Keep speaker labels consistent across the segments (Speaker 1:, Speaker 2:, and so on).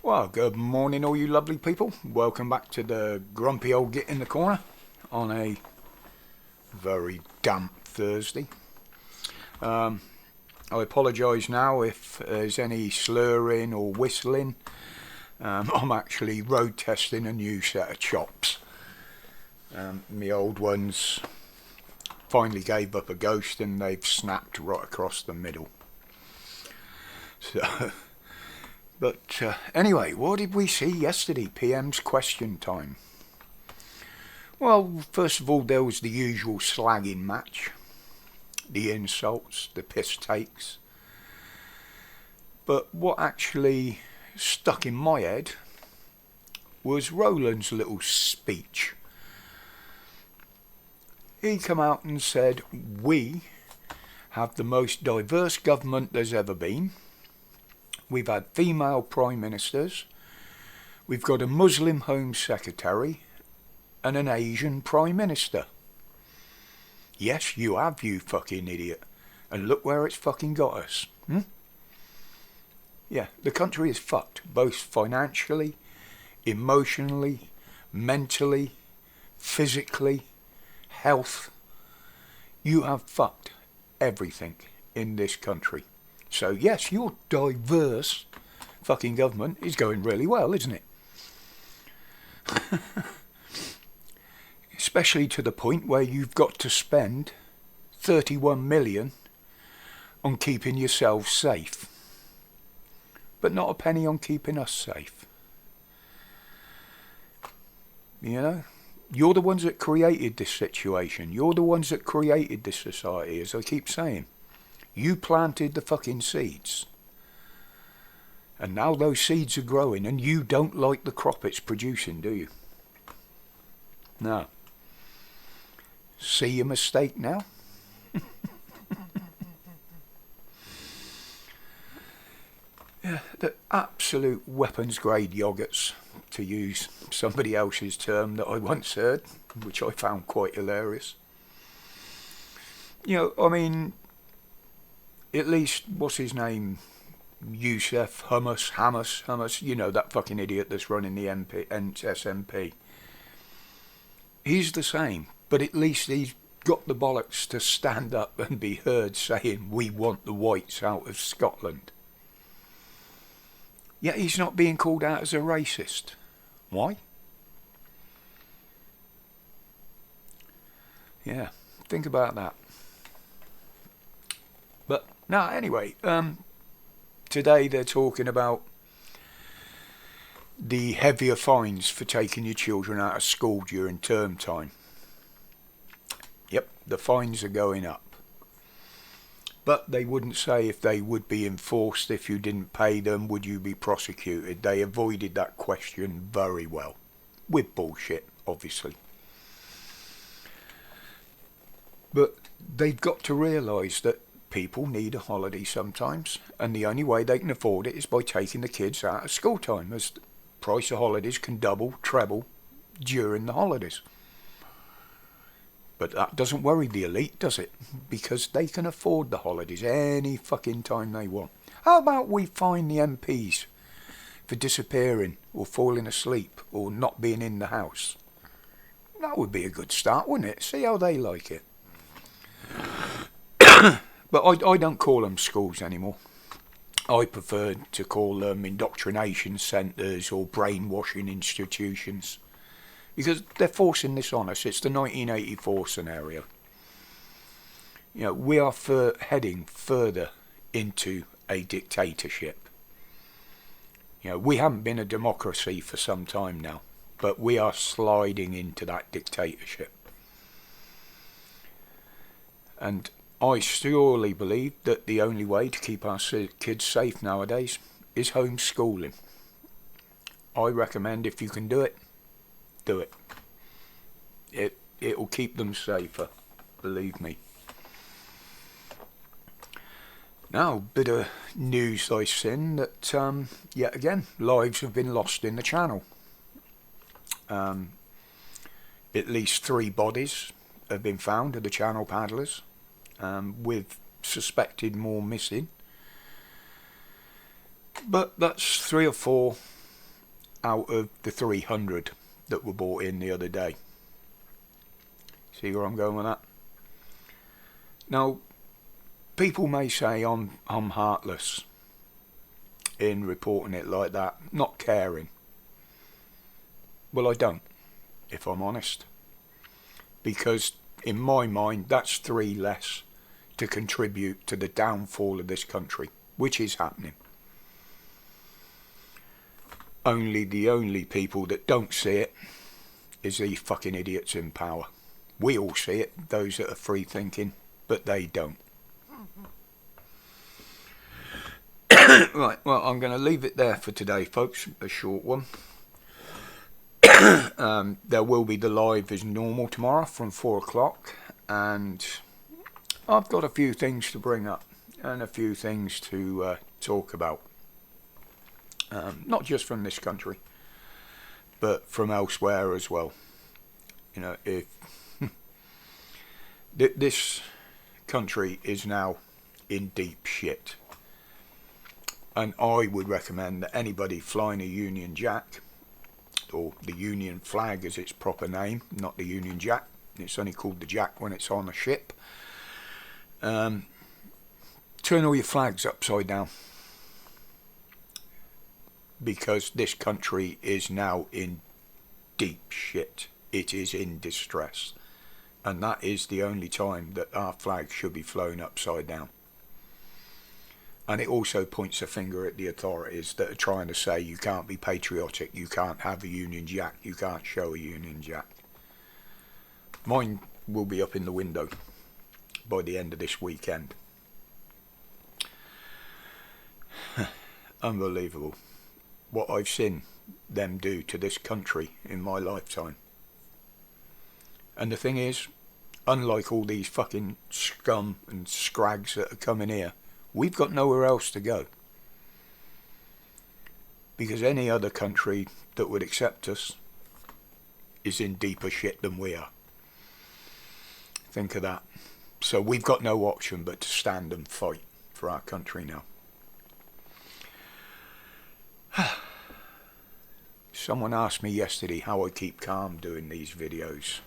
Speaker 1: Well, good morning, all you lovely people. Welcome back to the grumpy old git in the corner on a very damp Thursday. I apologise now if there's any slurring or whistling. I'm actually road testing a new set of chops. My old ones finally gave up a ghost and they've snapped right across the middle. So... But anyway, what did we see yesterday? PM's question time. Well, first of all, there was the usual slagging match. The insults, the piss takes. But what actually stuck in my head was Roland's little speech. He come out and said, we have the most diverse government there's ever been. We've had female prime ministers, we've got a Muslim Home Secretary and an Asian Prime Minister. Yes, you have, you fucking idiot. And look where it's fucking got us. Yeah, the country is fucked, both financially, emotionally, mentally, physically, health. You have fucked everything in this country. So yes, your diverse fucking government is going really well, isn't it? Especially to the point where you've got to spend 31 million on keeping yourselves safe. But not a penny on keeping us safe. You know? You're the ones that created this situation. You're the ones that created this society, as I keep saying. You planted the fucking seeds. And now those seeds are growing and you don't like the crop it's producing, do you? No. See your mistake now? Yeah, the absolute weapons grade yogurts, to use somebody else's term that I once heard, which I found quite hilarious. You know, I mean... At least, what's his name? Youssef Hamas, you know, that fucking idiot that's running the SNP. He's the same, but at least he's got the bollocks to stand up and be heard saying, we want the whites out of Scotland. Yet he's not being called out as a racist. Why? Yeah, think about that. But no, anyway, today they're talking about the heavier fines for taking your children out of school during term time. Yep, the fines are going up. But they wouldn't say if they would be enforced if you didn't pay them, would you be prosecuted? They avoided that question very well. With bullshit, obviously. But they've got to realise that people need a holiday sometimes, and the only way they can afford it is by taking the kids out of school time, as the price of holidays can double, treble during the holidays. But that doesn't worry the elite, does it? Because they can afford the holidays any fucking time they want. How about we fine the MPs for disappearing or falling asleep or not being in the house? That would be a good start, wouldn't it? See how they like it. But I don't call them schools anymore. I prefer to call them indoctrination centres or brainwashing institutions. Because they're forcing this on us. It's the 1984 scenario. You know, we are heading further into a dictatorship. You know, we haven't been a democracy for some time now. But we are sliding into that dictatorship. And I surely believe that the only way to keep our kids safe nowadays is homeschooling. I recommend if you can do it, do it. It'll keep them safer, believe me. Now, bit of news I've seen that, yet again, lives have been lost in the channel. At least 3 bodies have been found of the channel paddlers. With suspected more missing. But that's 3 or 4 out of the 300 that were bought in the other day. See where I'm going with that? Now, people may say I'm heartless in reporting it like that, not caring. Well, I don't, if I'm honest. Because in my mind, that's 3 less to contribute to the downfall of this country, which is happening. The only people that don't see it is these fucking idiots in power. We all see it, those that are free thinking, but they don't. Right, well, I'm going to leave it there for today, folks. A short one. There will be the live as normal tomorrow from 4 o'clock, and I've got a few things to bring up and a few things to talk about. Not just from this country, but from elsewhere as well. You know, if this country is now in deep shit, and I would recommend that anybody flying a Union Jack, or the Union flag as its proper name, not the Union Jack, it's only called the Jack when it's on a ship, turn all your flags upside down, because this country is now in deep shit. It is in distress, and that is the only time that our flag should be flown upside down. And it also points a finger at the authorities that are trying to say you can't be patriotic, you can't have a Union Jack, you can't show a Union Jack. Mine will be up in the window by the end of this weekend. Unbelievable what I've seen them do to this country in my lifetime. And the thing is, unlike all these fucking scum and scrags that are coming here, we've got nowhere else to go. Because any other country that would accept us is in deeper shit than we are. Think of that. So we've got no option but to stand and fight for our country now. Someone asked me yesterday how I keep calm doing these videos.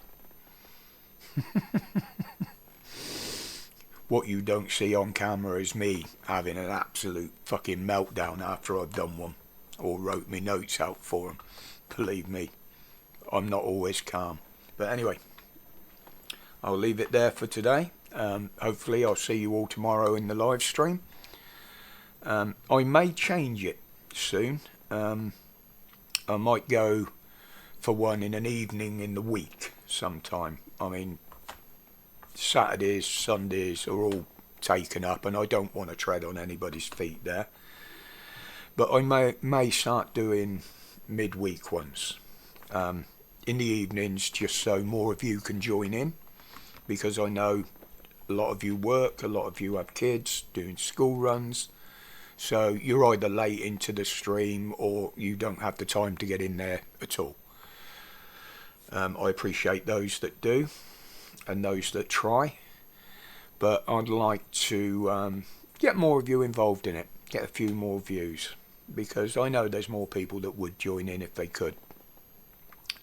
Speaker 1: What you don't see on camera is me having an absolute fucking meltdown after I've done one, or wrote me notes out for them. Believe me, I'm not always calm. But anyway, I'll leave it there for today. Hopefully I'll see you all tomorrow in the live stream. I may change it soon. I might go for one in an evening in the week sometime. I mean, Saturdays, Sundays are all taken up, and I don't want to tread on anybody's feet there. But I may start doing midweek ones in the evenings, just so more of you can join in, because I know a lot of you work, a lot of you have kids doing school runs, so you're either late into the stream or you don't have the time to get in there at all. I appreciate those that do and those that try, but I'd like to get more of you involved in it, get a few more views, because I know there's more people that would join in if they could.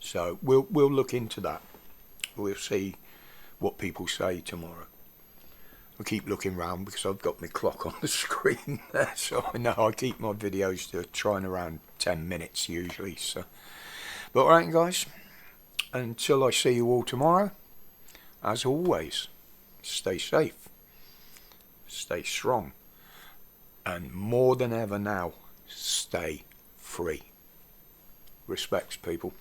Speaker 1: So we'll look into that. We'll see what people say tomorrow. I keep looking round because I've got my clock on the screen there, so I know I keep my videos to trying around 10 minutes usually. So, but alright guys, until I see you all tomorrow, as always, stay safe, stay strong, and more than ever now, stay free. Respects, people.